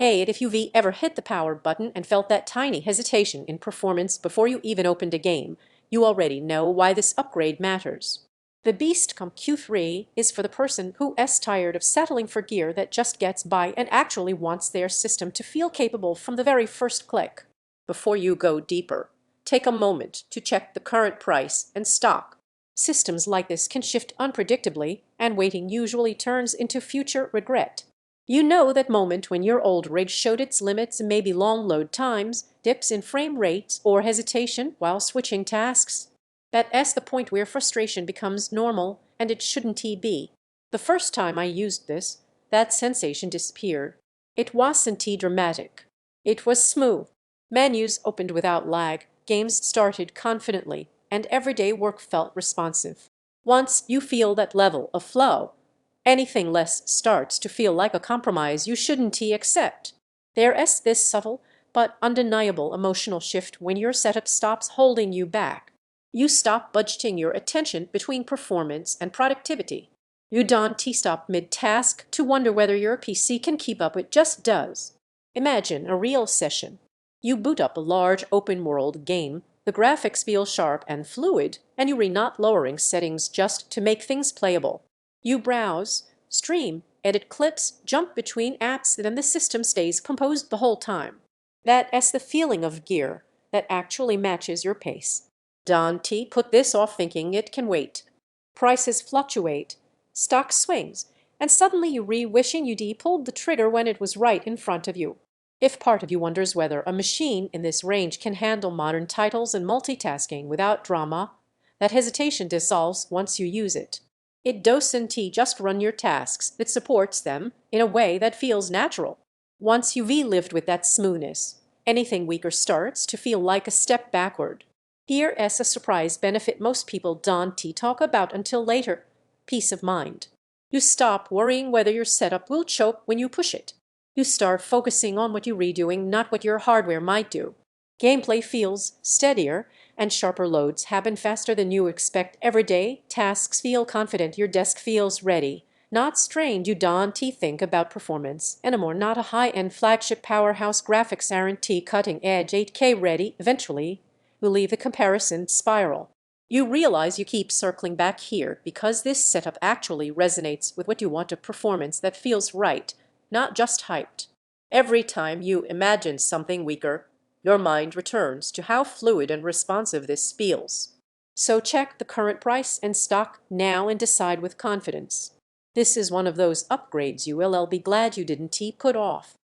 Hey, if you've ever hit the power button and felt that tiny hesitation in performance before you even opened a game, you already know why this upgrade matters. The BEASTCOM Q3 is for the person who is tired of settling for gear that just gets by and actually wants their system to feel capable from the very first click. Before you go deeper, take a moment to check the current price and stock. Systems like this can shift unpredictably, and waiting usually turns into future regret. You know that moment when your old rig showed its limits, maybe long load times, dips in frame rates, or hesitation while switching tasks? That's the point where frustration becomes normal, and it shouldn't be. The first time I used this, that sensation disappeared. It wasn't dramatic. It was smooth. Menus opened without lag, games started confidently, and everyday work felt responsive. Once you feel that level of flow, anything less starts to feel like a compromise you shouldn't accept. There is this subtle but undeniable emotional shift when your setup stops holding you back. You stop budgeting your attention between performance and productivity. You don't stop mid-task to wonder whether your PC can keep up. It just does. Imagine a real session. You boot up a large open-world game, the graphics feel sharp and fluid, and you're not lowering settings just to make things playable. You browse, stream, edit clips, jump between apps, then the system stays composed the whole time. That's the feeling of gear that actually matches your pace. Dante put this off thinking it can wait. Prices fluctuate, stock swings, and suddenly you wishing you'd pulled the trigger when it was right in front of you. If part of you wonders whether a machine in this range can handle modern titles and multitasking without drama, that hesitation dissolves once you use it. It doesn't just run your tasks, it supports them in a way that feels natural. Once you've lived with that smoothness, anything weaker starts to feel like a step backward. Here is a surprise benefit most people don't talk about until later: peace of mind. You stop worrying whether your setup will choke when you push it. You start focusing on what you're redoing, not what your hardware might do. Gameplay feels steadier, and sharper loads happen faster than you expect. Everyday tasks feel confident. Your desk feels ready, not strained. You don't think about performance anymore. Not a high-end flagship powerhouse graphics aren't cutting-edge 8K ready. Eventually, you leave the comparison spiral. You realize you keep circling back here because this setup actually resonates with what you want: a performance that feels right, not just hyped. Every time you imagine something weaker, your mind returns to how fluid and responsive this feels. So check the current price and stock now and decide with confidence. This is one of those upgrades you will be glad you didn't put off.